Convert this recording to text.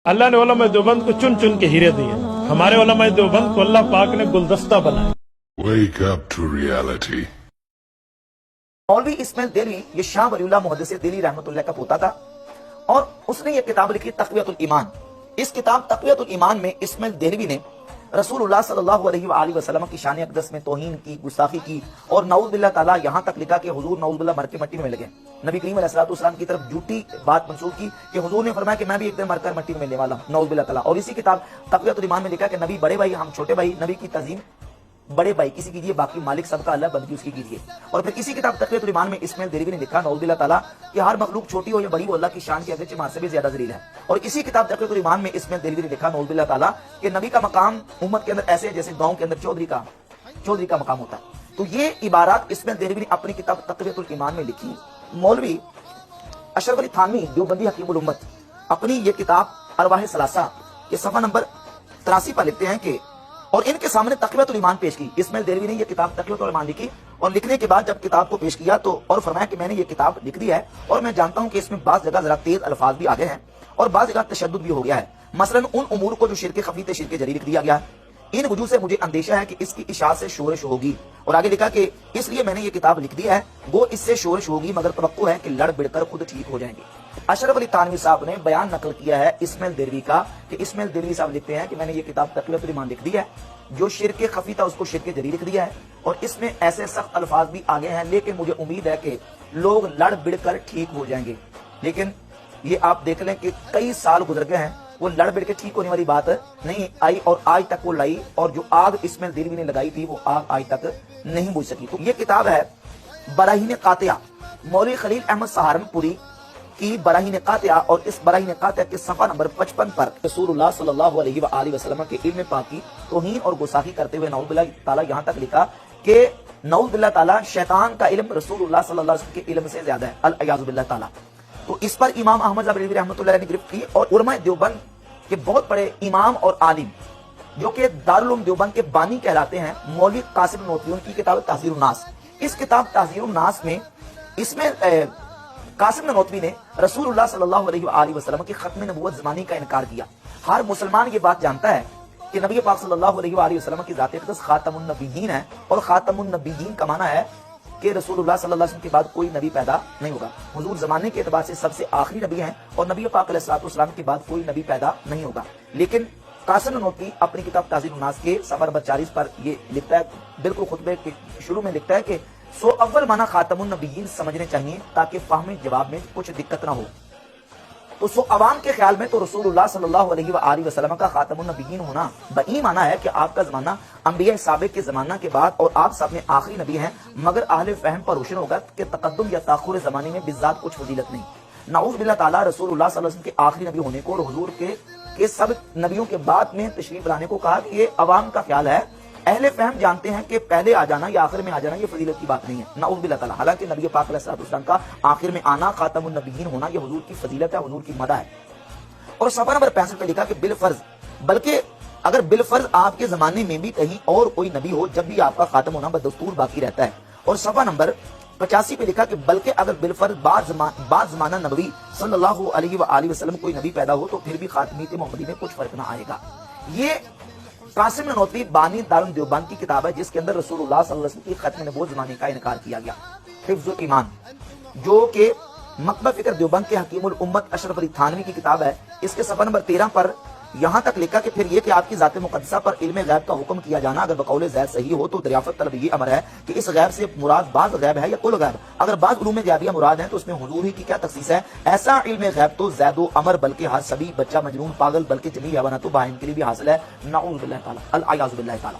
अल्लाह ने उलमा देवबंद को चुन चुन के हीरे दिए। हमारे उलमा देवबंद को अल्लाह पाक ने गुलदस्ता बनाया। Wake up to reality. मौलवी इस्माइल देलवी ये शाह वलीउल्लाह मुहद्दिस दिल्ली रहमतुल्लाह का पोता था और उसने ये किताब लिखी तक़वियतुल ईमान। इस किताब तक़वियतुल ईमान में इस्माइल देलवी ने रसूलुल्लाह सल्लल्लाहु अलैहि वसल्लम की शान अक़दस में तौहीन की, गुस्ताखी की और नऊज़ बिल्लाह ताला यहाँ तक लिखा कि हुजूर नऊज़ बिल्लाह मर के मट्टी में लगे। नबी करीम अलैहिस्सलाम की तरफ झूठी बात मंसूब की कि हुजूर ने फरमाया कि मैं भी एक दिन मरकर मट्टी में मिलने वाला हूँ, नऊज़ बिल्लाह ताला। और इसी किताब तक़वियतुल ईमान में लिखा कि नबी बड़े भाई, हम छोटे भाई, नबी की तज़ीम बड़े भाई किसी कीजिए, बाकी मालिक सबका अल्लाह, बंदगी उसकी कीजिए। और फिर इसी किताब तक़वियतुल ईमान में इस्माइल देलवी ने लिखा नऊज़ बिल्लाह ताला कि हर मखलूक छोटी हो या बड़ी हो, अल्लाह की शान के अगरचे मार से भी ज्यादा ज़लील है। और इसी किताब तक़वियतुल ईमान में इस्माइल देलवी ने लिखा नऊज़ बिल्लाह ताला कि नबी का मकाम उम्मत के अंदर ऐसे है जैसे गांव के अंदर चौधरी का मकाम होता है। तो ये इबारात इस्माइल देलवी ने अपनी किताब तक़वियतुल ईमान में लिखी। मौलवी अशरफ अली थानवी देवबंदी हकीमुल उम्मत अपनी ये किताब अरवाह सलासा के सफ़ा नंबर 83 पर लिखते हैं कि और इनके सामने तक़वियतुल ईमान पेश की। इस्माइल देलवी ने ये किताब तक़वियतुल ईमान लिखी और लिखने के बाद जब किताब को पेश किया तो और फरमाया कि मैंने ये किताब लिख दी है और मैं जानता हूं कि इसमें बाज़ जगह जरा तेज अल्फाज भी आ गए हैं और बाज़ जगह तशद्दुद भी हो गया है। मसलन उन उमूर को जो शिरके खफी शिरके जरी लिख दिया गया है। इन वजह से मुझे अंदेशा है कि इसकी इशाअत से शोरश होगी। और आगे लिखा कि इसलिए मैंने ये किताब लिख दी है, वो इससे शोरश होगी मगर तवक्को है कि लड़ बिड़कर खुद ठीक हो जाएंगे। अशरफ अली थानवी साहब ने बयान नकल किया है इस्माइल देलवी का कि इस्माइल देलवी साहब लिखते हैं कि मैंने ये किताब तक़वियतुल ईमान लिख दी है, जो शिरके खफी था उसको शिरके जरी लिख दिया है और इसमें ऐसे सख्त अल्फाज भी आ गए हैं, लेकिन मुझे उम्मीद है कि लोग लड़ बिड़कर ठीक हो जाएंगे। लेकिन ये आप देख लें कि कई साल गुजर गए हैं, वो लड़ बिड़ के ठीक होने वाली बात नहीं आई और आज तक वो लाई और जो आग इस्माइल देलवी ने लगाई थी वो आग आज तक नहीं बुझ सकी। तो ये किताब है बराहीन कातिया, मौलवी खलील अहमद सहारनपुरी की बराहीन कातिया। और इस बराहीन कातिया के सफ़ा नंबर 55 पर रसूलुल्लाह सल्लल्लाहु अलैहि वसल्लम के इल्म पाक की तौहीन और गुस्ताखी करते हुए नऊज़ बिल्लाह ताला यहाँ तक लिखा कि नऊज़ बिल्लाह ताला शैतान का इल्म रसूलुल्लाह सल्लल्लाहु अलैहि वसल्लम के इल्म से ज्यादा है, अल-अयाज़ु बिल्लाह ताला। तो इस पर इमाम अहमद ज़ाबिरी रहमतुल्लाह ने गिरफ्त की और उलमा देवबंद के बहुत बड़े इमाम और आलिम जो कि दारुल उलूम देवबंद के बानी कहलाते हैं, मौलवी कासिम नोतवी, उनकी किताब ताज़ीरुन नास। इस किताब ताज़ीरुन नास में इसमें कासिम नोतवी ने रसूलुल्लाह सल्लल्लाहु अलैहि वसल्लम की खत्म नबूवत ज़मानी का इनकार किया। हर मुसलमान ये बात जानता है कि नबी पाक सल्लल्लाहु अलैहि वसल्लम की ज़ात अक़दस खातमुन नबिय्यीन है और खातमुन नबिय्यीन का माना है कि रसूलुल्लाह सल्लल्लाहु अलैहि वसल्लम के बाद कोई नबी पैदा नहीं होगा। हुजूर ज़माने के एतबार से सबसे आखिरी नबी हैं और नबी पाक अलैहिस्सलाम के बाद कोई नबी पैदा नहीं होगा। लेकिन कासिम नोतवी अपनी किताब ताज़ीरुन नास के सफ़ा नंबर 40 पर ये लिखता है, बिल्कुल खुतबे के शुरू में लिखता है कि सो अव्वल माना खातमुन नबिय्यीन समझने चाहिए ताकि फाहमे जवाब में कुछ दिक्कत ना हो। तो सो अवाम के ख्याल में तो रसूलुल्लाह सल्लल्लाहु अलैहि वसल्लम का खातमुन नबिय्यीन होना बई माना है कि आपका ज़माना अंबिया साबिक़ के ज़माना के बाद और आप सब में आखिरी नबी हैं, मगर अहले फहम पर रोशन होगा कि तकद्दुम या ताख़ुर ज़माने में बिज़ात कुछ फजीलत नहीं। नऊज़ बिल्लाह ताला रसूलुल्लाह सल्लल्लाहु अलैहि वसल्लम के आखिरी नबी होने को और हुजूर के सब नबियों के बाद में तशरीफ लाने को कहा कि ये अवाम का ख्याल है। अहले फहम जानते हैं कि पहले आ जाना या आखिर में आ जाना ये फजीलत की बात नहीं है, नऊज़ बिल्लाह ताला। हालांकि नबी पाक अलैहिस्सलाम का आखिर में आना, खातमुन नबिय्यीन होना, ये हुजूर की फजीलत है, हुजूर की मदा है। और सफ़ा नंबर 65 पे लिखा कि बिल फर्ज, बल्कि अगर बिल फर्ज आपके जमाने में भी कहीं और कोई नबी हो, जब भी आपका खातम होना बदस्तूर बाकी रहता है। और सफ़ा नंबर 85 पे लिखा कि बल्कि अगर बिल फर्ज बाद ज़माना नबी सल्लल्लाहु अलैहि वसल्लम कोई नबी पैदा हो तो फिर भी खातमीत मोहम्मदी में कुछ फर्क ना आएगा। ये कासिम नोतवी बानी दारुल देवबंद की किताब है जिसके अंदर रसूलुल्लाह सल्लल्लाहु अलैहि वसल्लम की खत्म नबूवत ज़माने का इनकार किया गया। हिफ्ज़ुल ईमान जो कि मकतब फ़िक्र देवबंद के हकीमुल उम्मत अशरफ अली थानवी की किताब है, इसके सफ़ा नंबर 13 पर यहाँ तक लिखा कि फिर ये कि आपकी ज़ात मुक़द्दसा पर इल्म गैब का हुक्म किया जाना अगर बकौल ज़ैद सही हो तो दरियाफ़त तलब ये अमर है कि इस गैब से मुराद बाज़ गैब है या कुल गैब। अगर बाज़ उलूम गैबिया मुराद है तो उसमें हुजूर ही की क्या तख़सीस है। ऐसा इल्म गैब तो ज़ैदो अमर बल्कि हर सभी बच्चा मजनून पागल बल्कि जमी हैवानात बाहिम के लिए भी हासिल है, नऊज़ बिल्लाह ताला, अल-अयाज़ु बिल्लाह ताला।